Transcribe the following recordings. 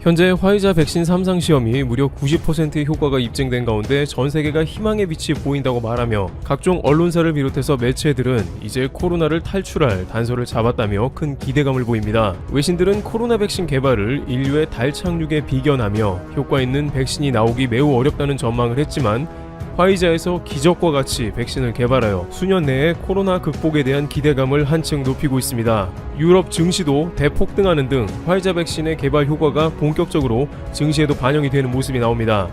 현재 화이자 백신 3상 시험이 무려 90%의 효과가 입증된 가운데 전 세계가 희망의 빛이 보인다고 말하며 각종 언론사를 비롯해서 매체들은 이제 코로나를 탈출할 단서를 잡았다며 큰 기대감을 보입니다. 외신들은 코로나 백신 개발을 인류의 달 착륙에 비견하며 효과 있는 백신이 나오기 매우 어렵다는 전망을 했지만 화이자에서 기적과 같이 백신을 개발하여 수년 내에 코로나 극복에 대한 기대감을 한층 높이고 있습니다. 유럽 증시도 대폭등하는 등 화이자 백신의 개발 효과가 본격적으로 증시에도 반영이 되는 모습이 나옵니다.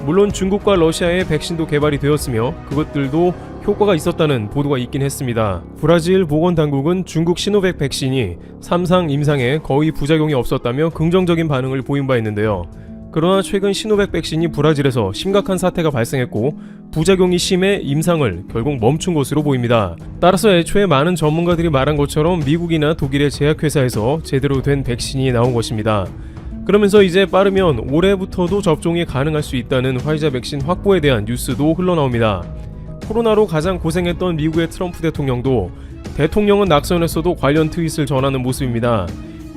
물론 중국과 러시아의 백신도 개발이 되었으며 그것들도 효과가 있었다는 보도가 있긴 했습니다. 브라질 보건당국은 중국 시노백 백신이 3상 임상에 거의 부작용이 없었다며 긍정적인 반응을 보인 바 있는데요. 그러나 최근 시노백 백신이 브라질에서 심각한 사태가 발생했고 부작용이 심해 임상을 결국 멈춘 것으로 보입니다. 따라서 애초에 많은 전문가들이 말한 것처럼 미국이나 독일의 제약회사에서 제대로 된 백신이 나온 것입니다. 그러면서 이제 빠르면 올해부터도 접종이 가능할 수 있다는 화이자 백신 확보에 대한 뉴스도 흘러나옵니다. 코로나로 가장 고생했던 미국의 트럼프 대통령도 대통령은 낙선했어도 관련 트윗을 전하는 모습입니다.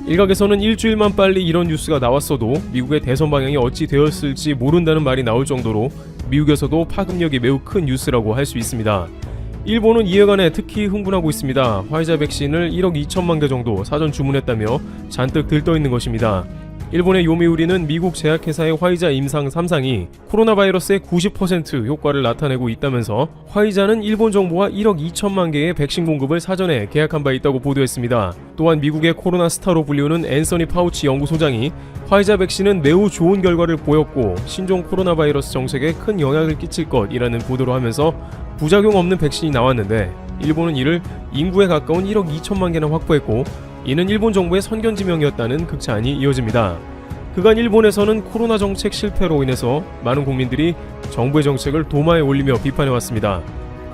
일각에서는 일주일만 빨리 이런 뉴스가 나왔어도 미국의 대선 방향이 어찌 되었을지 모른다는 말이 나올 정도로 미국에서도 파급력이 매우 큰 뉴스라고 할 수 있습니다. 일본은 이해관에 특히 흥분하고 있습니다. 화이자 백신을 1억 2천만 개 정도 사전 주문했다며 잔뜩 들떠있는 것입니다. 일본의 요미우리는 미국 제약회사의 화이자 임상 3상이 코로나 바이러스의 90% 효과를 나타내고 있다면서 화이자는 일본 정부와 1억 2천만 개의 백신 공급을 사전에 계약한 바 있다고 보도했습니다. 또한 미국의 코로나 스타로 불리우는 앤서니 파우치 연구소장이 화이자 백신은 매우 좋은 결과를 보였고 신종 코로나 바이러스 정책에 큰 영향을 끼칠 것이라는 보도를 하면서 부작용 없는 백신이 나왔는데 일본은 이를 인구에 가까운 1억 2천만 개나 확보했고 이는 일본 정부의 선견지명이었다는 극찬이 이어집니다. 그간 일본에서는 코로나 정책 실패로 인해서 많은 국민들이 정부의 정책을 도마에 올리며 비판해왔습니다.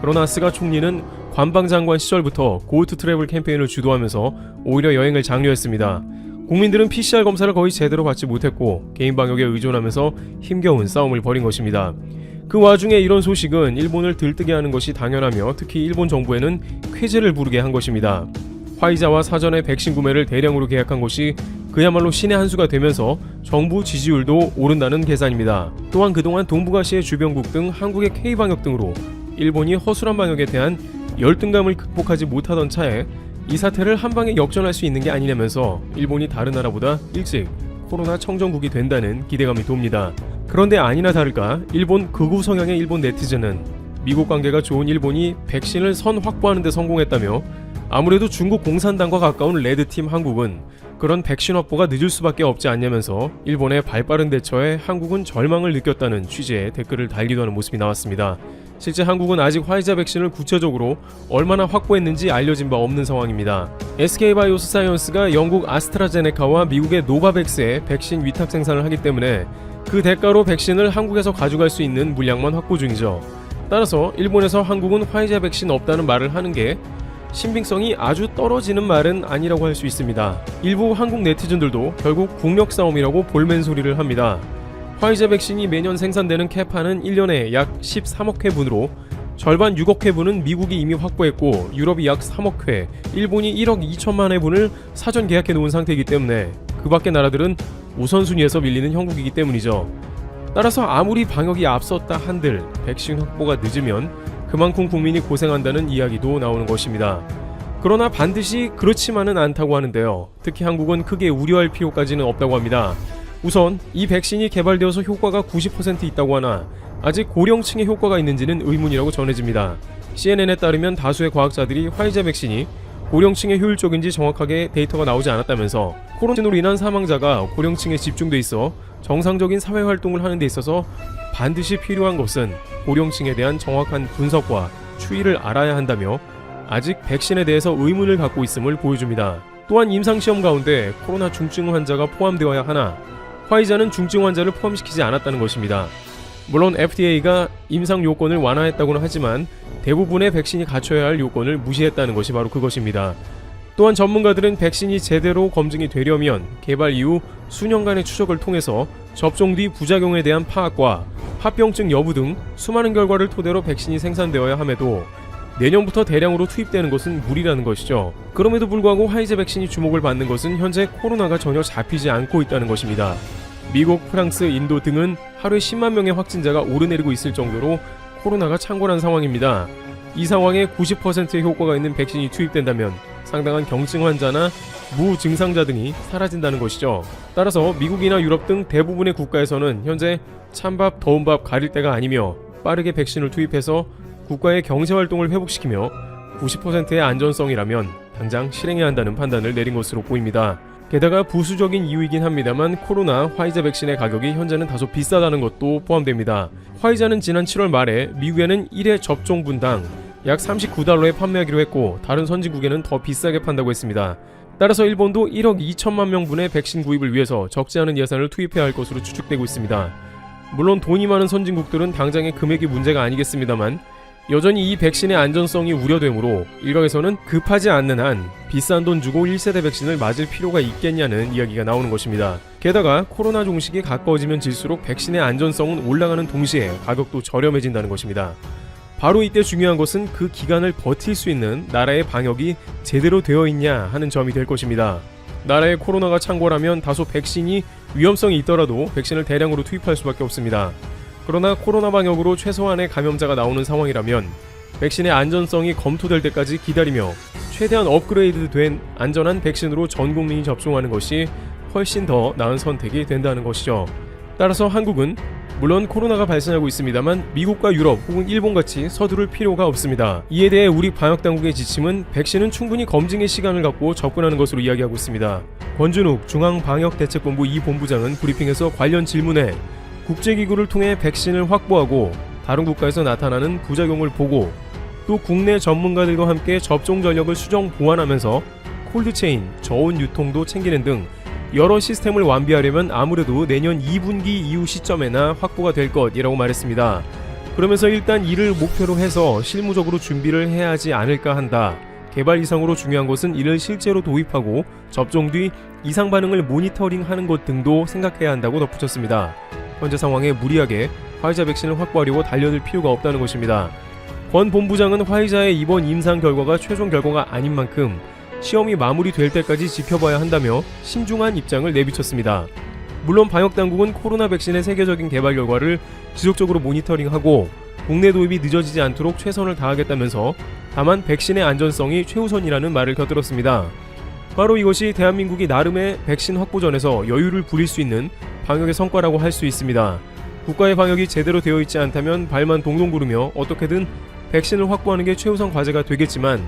그러나 스가 총리는 관방장관 시절부터 고투 트래블 캠페인을 주도하면서 오히려 여행을 장려했습니다. 국민들은 PCR 검사를 거의 제대로 받지 못했고 개인 방역에 의존하면서 힘겨운 싸움을 벌인 것입니다. 그 와중에 이런 소식은 일본을 들뜨게 하는 것이 당연하며 특히 일본 정부에는 쾌재를 부르게 한 것입니다. 화이자와 사전에 백신 구매를 대량으로 계약한 것이 그야말로 신의 한 수가 되면서 정부 지지율도 오른다는 계산입니다. 또한 그동안 동북아시아 주변국 등 한국의 K방역 등으로 일본이 허술한 방역에 대한 열등감을 극복하지 못하던 차에 이 사태를 한방에 역전할 수 있는 게 아니냐면서 일본이 다른 나라보다 일찍 코로나 청정국이 된다는 기대감이 돕니다. 그런데 아니나 다를까 일본 극우 성향의 일본 네티즌은 미국 관계가 좋은 일본이 백신을 선 확보하는 데 성공했다며 아무래도 중국 공산당과 가까운 레드팀 한국은 그런 백신 확보가 늦을 수밖에 없지 않냐면서 일본의 발빠른 대처에 한국은 절망을 느꼈다는 취지의 댓글을 달기도 하는 모습이 나왔습니다. 실제 한국은 아직 화이자 백신을 구체적으로 얼마나 확보했는지 알려진 바 없는 상황입니다. SK바이오스사이언스가 영국 아스트라제네카와 미국의 노바백스의 백신 위탁 생산을 하기 때문에 그 대가로 백신을 한국에서 가져갈 수 있는 물량만 확보 중이죠. 따라서 일본에서 한국은 화이자 백신 없다는 말을 하는 게 신빙성이 아주 떨어지는 말은 아니라고 할 수 있습니다. 일부 한국 네티즌들도 결국 국력 싸움이라고 볼멘 소리를 합니다. 화이자 백신이 매년 생산되는 캐파는 1년에 약 13억 회분으로 절반 6억 회분은 미국이 이미 확보했고 유럽이 약 3억 회, 일본이 1억 2천만 회분을 사전 계약해 놓은 상태이기 때문에 그 밖의 나라들은 우선순위에서 밀리는 형국이기 때문이죠. 따라서 아무리 방역이 앞섰다 한들 백신 확보가 늦으면 그만큼 국민이 고생한다는 이야기도 나오는 것입니다. 그러나 반드시 그렇지만은 않다고 하는데요. 특히 한국은 크게 우려할 필요까지는 없다고 합니다. 우선 이 백신이 개발되어서 효과가 90% 있다고 하나 아직 고령층의 효과가 있는지는 의문이라고 전해집니다. CNN에 따르면 다수의 과학자들이 화이자 백신이 고령층에 효율적인지 정확하게 데이터가 나오지 않았다면서 코로나로 인한 사망자가 고령층에 집중돼 있어 정상적인 사회활동을 하는 데 있어서 반드시 필요한 것은 고령층에 대한 정확한 분석과 추이를 알아야 한다며 아직 백신에 대해서 의문을 갖고 있음을 보여줍니다. 또한 임상시험 가운데 코로나 중증 환자가 포함되어야 하나 화이자는 중증 환자를 포함시키지 않았다는 것입니다. 물론 FDA가 임상 요건을 완화했다고는 하지만 대부분의 백신이 갖춰야 할 요건을 무시했다는 것이 바로 그것입니다. 또한 전문가들은 백신이 제대로 검증이 되려면 개발 이후 수년간의 추적을 통해서 접종 뒤 부작용에 대한 파악과 합병증 여부 등 수많은 결과를 토대로 백신이 생산되어야 함에도 내년부터 대량으로 투입되는 것은 무리라는 것이죠. 그럼에도 불구하고 화이자 백신이 주목을 받는 것은 현재 코로나가 전혀 잡히지 않고 있다는 것입니다. 미국, 프랑스, 인도 등은 하루에 10만 명의 확진자가 오르내리고 있을 정도로 코로나가 창궐한 상황입니다. 이 상황에 90%의 효과가 있는 백신이 투입된다면 상당한 경증 환자나 무증상자 등이 사라진다는 것이죠. 따라서 미국이나 유럽 등 대부분의 국가에서는 현재 찬밥, 더운밥 가릴 때가 아니며 빠르게 백신을 투입해서 국가의 경제활동을 회복시키며 90%의 안전성이라면 당장 실행해야 한다는 판단을 내린 것으로 보입니다. 게다가 부수적인 이유이긴 합니다만 코로나 화이자 백신의 가격이 현재는 다소 비싸다는 것도 포함됩니다. 화이자는 지난 7월 말에 미국에는 1회 접종 분당 약 39달러에 판매하기로 했고 다른 선진국에는 더 비싸게 판다고 했습니다. 따라서 일본도 1억 2천만 명분의 백신 구입을 위해서 적지 않은 예산을 투입해야 할 것으로 추측되고 있습니다. 물론 돈이 많은 선진국들은 당장의 금액이 문제가 아니겠습니다만 여전히 이 백신의 안전성이 우려되므로 일각에서는 급하지 않는 한 비싼 돈 주고 1세대 백신을 맞을 필요가 있겠냐는 이야기가 나오는 것입니다. 게다가 코로나 종식이 가까워지면 질수록 백신의 안전성은 올라가는 동시에 가격도 저렴해진다는 것입니다. 바로 이때 중요한 것은 그 기간을 버틸 수 있는 나라의 방역이 제대로 되어 있냐 하는 점이 될 것입니다. 나라에 코로나가 창궐하면 다소 백신이 위험성이 있더라도 백신을 대량으로 투입할 수밖에 없습니다. 그러나 코로나 방역으로 최소한의 감염자가 나오는 상황이라면 백신의 안전성이 검토될 때까지 기다리며 최대한 업그레이드된 안전한 백신으로 전 국민이 접종하는 것이 훨씬 더 나은 선택이 된다는 것이죠. 따라서 한국은 물론 코로나가 발생하고 있습니다만 미국과 유럽 혹은 일본같이 서두를 필요가 없습니다. 이에 대해 우리 방역당국의 지침은 백신은 충분히 검증의 시간을 갖고 접근하는 것으로 이야기하고 있습니다. 권준욱 중앙방역대책본부 이 본부장은 브리핑에서 관련 질문에 국제기구를 통해 백신을 확보하고 다른 국가에서 나타나는 부작용을 보고 또 국내 전문가들과 함께 접종 전력을 수정 보완하면서 콜드체인, 저온 유통도 챙기는 등 여러 시스템을 완비하려면 아무래도 내년 2분기 이후 시점에나 확보가 될 것이라고 말했습니다. 그러면서 일단 이를 목표로 해서 실무적으로 준비를 해야 하지 않을까 한다. 개발 이상으로 중요한 것은 이를 실제로 도입하고 접종 뒤 이상 반응을 모니터링하는 것 등도 생각해야 한다고 덧붙였습니다. 현재 상황에 무리하게 화이자 백신을 확보하려고 달려들 필요가 없다는 것입니다. 권 본부장은 화이자의 이번 임상 결과가 최종 결과가 아닌 만큼 시험이 마무리될 때까지 지켜봐야 한다며 신중한 입장을 내비쳤습니다. 물론 방역당국은 코로나 백신의 세계적인 개발 결과를 지속적으로 모니터링하고 국내 도입이 늦어지지 않도록 최선을 다하겠다면서 다만 백신의 안전성이 최우선이라는 말을 곁들였습니다. 바로 이것이 대한민국이 나름의 백신 확보전에서 여유를 부릴 수 있는 방역의 성과라고 할 수 있습니다. 국가의 방역이 제대로 되어 있지 않다면 발만 동동 구르며 어떻게든 백신을 확보하는 게 최우선 과제가 되겠지만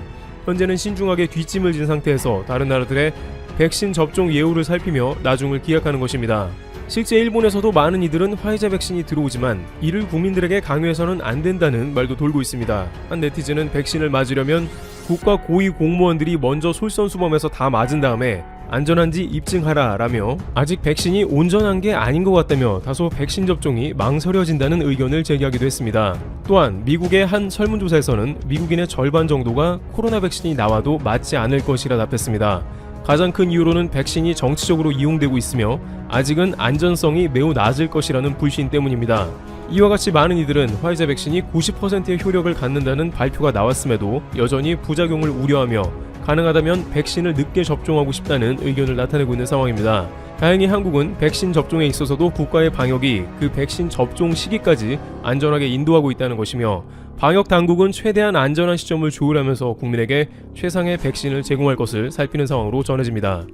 현재는 신중하게 뒷짐을 진 상태에서 다른 나라들의 백신 접종 예우를 살피며 나중을 기약하는 것입니다. 실제 일본에서도 많은 이들은 화이자 백신이 들어오지만 이를 국민들에게 강요해서는 안 된다는 말도 돌고 있습니다. 한 네티즌은 백신을 맞으려면 국가 고위 공무원들이 먼저 솔선수범해서 다 맞은 다음에 안전한지 입증하라 라며 아직 백신이 온전한 게 아닌 것 같다며 다소 백신 접종이 망설여진다는 의견을 제기하기도 했습니다. 또한 미국의 한 설문조사에서는 미국인의 절반 정도가 코로나 백신이 나와도 맞지 않을 것이라 답했습니다. 가장 큰 이유로는 백신이 정치적으로 이용되고 있으며 아직은 안전성이 매우 낮을 것이라는 불신 때문입니다. 이와 같이 많은 이들은 화이자 백신이 90%의 효력을 갖는다는 발표가 나왔음에도 여전히 부작용을 우려하며 가능하다면 백신을 늦게 접종하고 싶다는 의견을 나타내고 있는 상황입니다. 다행히 한국은 백신 접종에 있어서도 국가의 방역이 그 백신 접종 시기까지 안전하게 인도하고 있다는 것이며 방역 당국은 최대한 안전한 시점을 조율하면서 국민에게 최상의 백신을 제공할 것을 살피는 상황으로 전해집니다.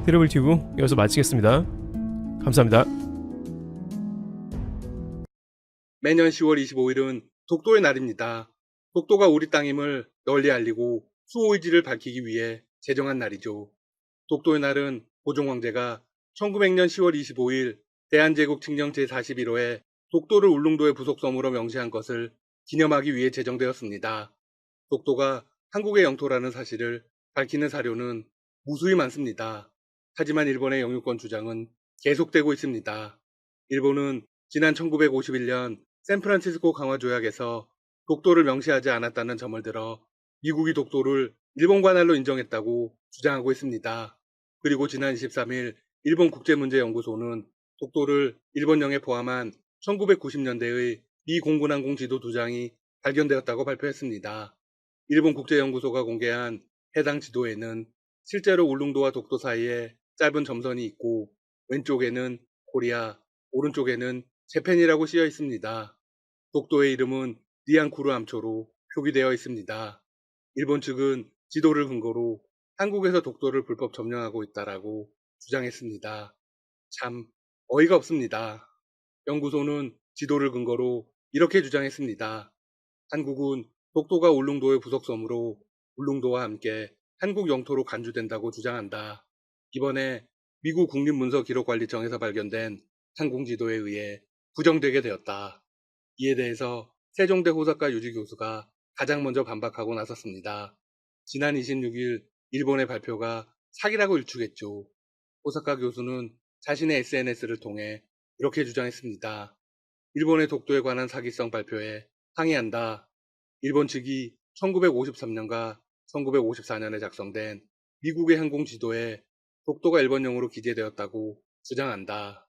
트래블튜브 여기서 마치겠습니다. 감사합니다. 매년 10월 25일은 독도의 날입니다. 독도가 우리 땅임을 널리 알리고 수호의지를 밝히기 위해 제정한 날이죠. 독도의 날은 고종 황제가 1900년 10월 25일 대한제국 칙령 제41호에 독도를 울릉도의 부속섬으로 명시한 것을 기념하기 위해 제정되었습니다. 독도가 한국의 영토라는 사실을 밝히는 사료는 무수히 많습니다. 하지만 일본의 영유권 주장은 계속되고 있습니다. 일본은 지난 1951년 샌프란시스코 강화 조약에서 독도를 명시하지 않았다는 점을 들어 미국이 독도를 일본 관할로 인정했다고 주장하고 있습니다. 그리고 지난 23일 일본 국제문제연구소는 독도를 일본령에 포함한 1990년대의 미 공군항공 지도 2장이 발견되었다고 발표했습니다. 일본 국제연구소가 공개한 해당 지도에는 실제로 울릉도와 독도 사이에 짧은 점선이 있고 왼쪽에는 코리아, 오른쪽에는 재팬이라고 쓰여 있습니다. 독도의 이름은 니안쿠르암초로 표기되어 있습니다. 일본 측은 지도를 근거로 한국에서 독도를 불법 점령하고 있다라고 주장했습니다. 참 어이가 없습니다. 연구소는 지도를 근거로 이렇게 주장했습니다. 한국은 독도가 울릉도의 부속섬으로 울릉도와 함께 한국 영토로 간주된다고 주장한다. 이번에 미국 국립문서기록관리청에서 발견된 항공지도에 의해 부정되게 되었다. 이에 대해서 세종대 호사카 유지 교수가 가장 먼저 반박하고 나섰습니다. 지난 26일 일본의 발표가 사기라고 일축했죠. 호사카 교수는 자신의 SNS를 통해 이렇게 주장했습니다. 일본의 독도에 관한 사기성 발표에 항의한다. 일본 측이 1953년과 1954년에 작성된 미국의 항공지도에 독도가 일본령으로 기재되었다고 주장한다.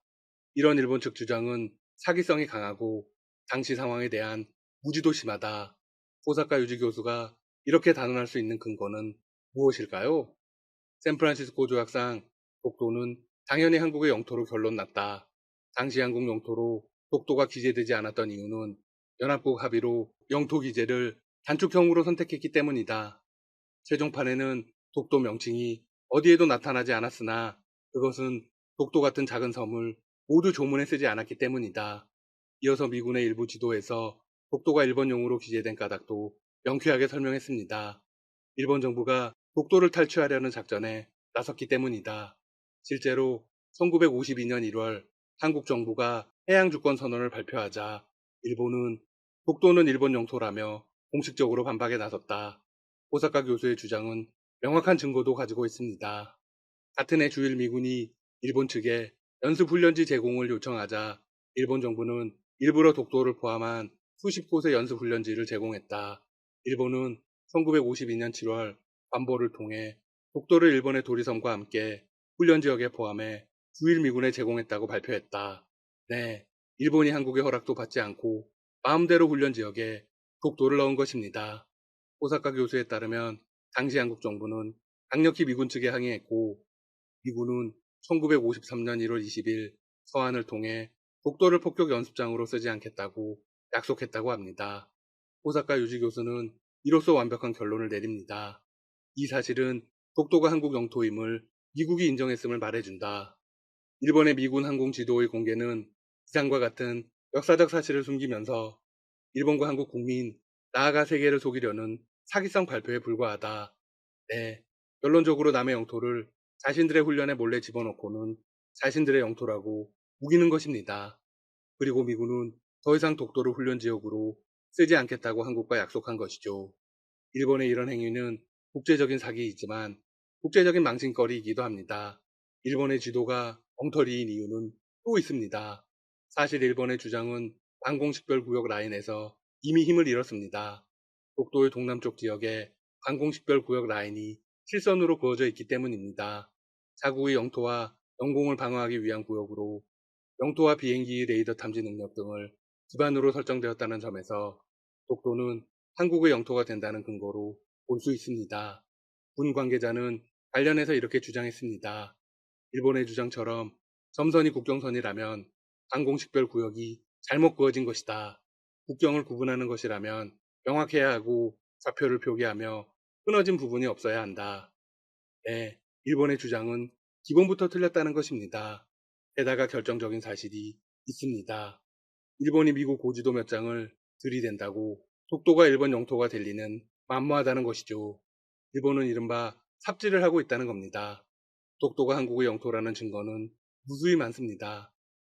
이런 일본 측 주장은 사기성이 강하고 당시 상황에 대한 무지도 심하다. 호사카 유지 교수가 이렇게 단언할 수 있는 근거는 무엇일까요? 샌프란시스코 조약상 독도는 당연히 한국의 영토로 결론났다. 당시 한국 영토로 독도가 기재되지 않았던 이유는 연합국 합의로 영토 기재를 단축형으로 선택했기 때문이다. 최종판에는 독도 명칭이 어디에도 나타나지 않았으나 그것은 독도 같은 작은 섬을 모두 조문에 쓰지 않았기 때문이다. 이어서 미군의 일부 지도에서 독도가 일본용으로 기재된 까닭도 명쾌하게 설명했습니다. 일본 정부가 독도를 탈취하려는 작전에 나섰기 때문이다. 실제로 1952년 1월 한국 정부가 해양주권 선언을 발표하자 일본은 독도는 일본 영토라며 공식적으로 반박에 나섰다. 호사카 교수의 주장은 명확한 증거도 가지고 있습니다. 같은 해 주일 미군이 일본 측에 연습훈련지 제공을 요청하자 일본 정부는 일부러 독도를 포함한 수십 곳의 연습훈련지를 제공했다. 일본은 1952년 7월 관보를 통해 독도를 일본의 도리섬과 함께 훈련지역에 포함해 주일 미군에 제공했다고 발표했다. 네, 일본이 한국의 허락도 받지 않고 마음대로 훈련지역에 독도를 넣은 것입니다. 호사카 교수에 따르면 당시 한국 정부는 강력히 미군 측에 항의했고 미군은 1953년 1월 20일 서한을 통해 독도를 폭격 연습장으로 쓰지 않겠다고 약속했다고 합니다. 호사카 유지 교수는 이로써 완벽한 결론을 내립니다. 이 사실은 독도가 한국 영토임을 미국이 인정했음을 말해준다. 일본의 미군 항공 지도의 공개는 이상과 같은 역사적 사실을 숨기면서 일본과 한국 국민, 나아가 세계를 속이려는 사기성 발표에 불과하다. 네, 결론적으로 남의 영토를 자신들의 훈련에 몰래 집어넣고는 자신들의 영토라고 우기는 것입니다. 그리고 미군은 더 이상 독도를 훈련지역으로 쓰지 않겠다고 한국과 약속한 것이죠. 일본의 이런 행위는 국제적인 사기이지만 국제적인 망신거리이기도 합니다. 일본의 지도가 엉터리인 이유는 또 있습니다. 사실 일본의 주장은 관공식별구역 라인에서 이미 힘을 잃었습니다. 독도의 동남쪽 지역에 관공식별구역 라인이 실선으로 그어져 있기 때문입니다. 자국의 영토와 영공을 방어하기 위한 구역으로 영토와 비행기 레이더 탐지 능력 등을 기반으로 설정되었다는 점에서 독도는 한국의 영토가 된다는 근거로 볼 수 있습니다. 군 관계자는 관련해서 이렇게 주장했습니다. 일본의 주장처럼 점선이 국경선이라면 항공식별 구역이 잘못 그어진 것이다. 국경을 구분하는 것이라면 명확해야 하고 좌표를 표기하며 끊어진 부분이 없어야 한다. 네, 일본의 주장은 기본부터 틀렸다는 것입니다. 게다가 결정적인 사실이 있습니다. 일본이 미국 고지도 몇 장을 들이댄다고 독도가 일본 영토가 될 리는 만무하다는 것이죠. 일본은 이른바 삽질을 하고 있다는 겁니다. 독도가 한국의 영토라는 증거는 무수히 많습니다.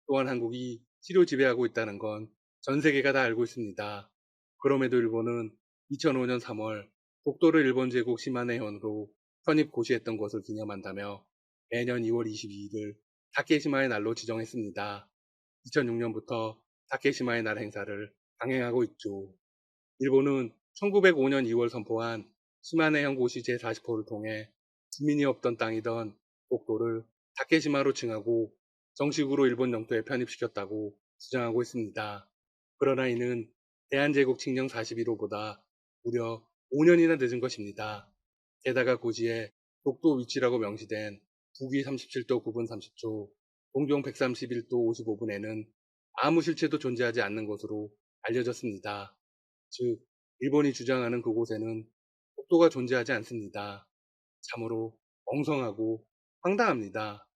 또한 한국이 치료 지배하고 있다는 건 전 세계가 다 알고 있습니다. 그럼에도 일본은 2005년 3월 독도를 일본 제국 시마네현으로 편입 고시했던 것을 기념한다며 매년 2월 22일을 다케시마의 날로 지정했습니다. 2006년부터 다케시마의 날 행사를 강행하고 있죠. 일본은 1905년 2월 선포한 시마네현 고시 제40호를 통해 주민이 없던 땅이던 독도를 다케시마로 칭하고 정식으로 일본 영토에 편입시켰다고 주장하고 있습니다. 그러나 이는 대한제국 칙령 41호보다 무려 5년이나 늦은 것입니다. 게다가 고지에 독도 위치라고 명시된 북위 37도 9분 30초, 동종 131도 55분에는 아무 실체도 존재하지 않는 것으로 알려졌습니다. 즉, 일본이 주장하는 그곳에는 독도가 존재하지 않습니다. 참으로 엉성하고 황당합니다.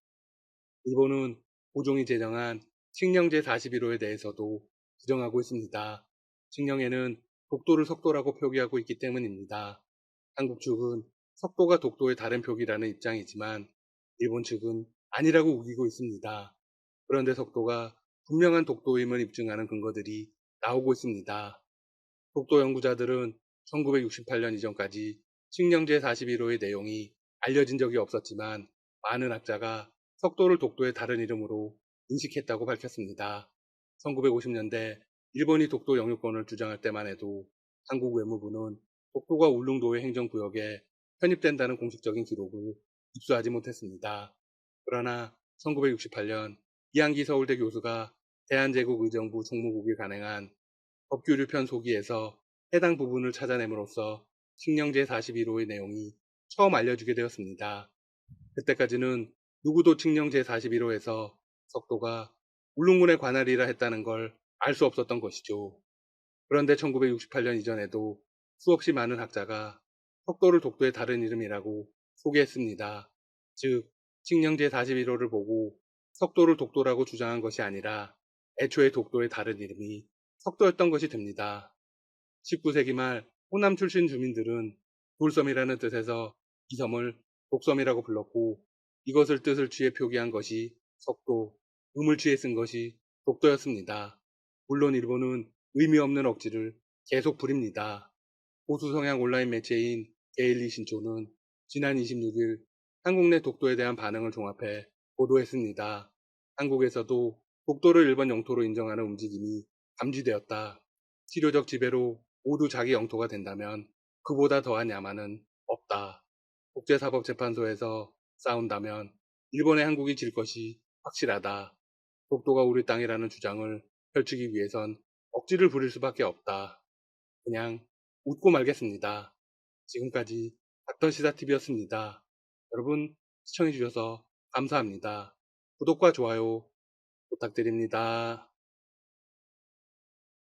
일본은 고종이 제정한 칙령 제41호에 대해서도 부정하고 있습니다. 칙령에는 독도를 석도라고 표기하고 있기 때문입니다. 한국 측은 석도가 독도의 다른 표기라는 입장이지만 일본 측은 아니라고 우기고 있습니다. 그런데 석도가 분명한 독도임을 입증하는 근거들이 나오고 있습니다. 독도 연구자들은 1968년 이전까지 칙령 제41호의 내용이 알려진 적이 없었지만 많은 학자가 석도를 독도의 다른 이름으로 인식했다고 밝혔습니다. 1950년대 일본이 독도 영유권을 주장할 때만 해도 한국 외무부는 독도가 울릉도의 행정구역에 편입된다는 공식적인 기록을 입수하지 못했습니다. 그러나 1968년 이한기 서울대 교수가 대한제국의정부 총무국이 간행한 법규류 편소기에서 해당 부분을 찾아냄으로써 칙령 제41호의 내용이 처음 알려지게 되었습니다. 그때까지는 누구도 칙령 제41호에서 석도가 울릉군의 관할이라 했다는 걸 알 수 없었던 것이죠. 그런데 1968년 이전에도 수없이 많은 학자가 석도를 독도의 다른 이름이라고 소개했습니다. 즉, 칙령 제41호를 보고 석도를 독도라고 주장한 것이 아니라 애초에 독도의 다른 이름이 석도였던 것이 됩니다. 19세기 말 호남 출신 주민들은 돌섬이라는 뜻에서 이 섬을 독섬이라고 불렀고 이것을 뜻을 취해 표기한 것이 석도, 음을 취해 쓴 것이 독도였습니다. 물론 일본은 의미 없는 억지를 계속 부립니다. 보수 성향 온라인 매체인 데일리 신초는 지난 26일 한국 내 독도에 대한 반응을 종합해 보도했습니다. 한국에서도 독도를 일본 영토로 인정하는 움직임이 감지되었다. 치료적 지배로 모두 자기 영토가 된다면 그보다 더한 야만은 없다. 국제사법재판소에서 싸운다면 일본의 한국이 질 것이 확실하다. 독도가 우리 땅이라는 주장을 펼치기 위해선 억지를 부릴 수밖에 없다. 그냥 웃고 말겠습니다. 지금까지 닥터시사TV였습니다. 여러분 시청해주셔서 감사합니다. 구독과 좋아요 부탁드립니다.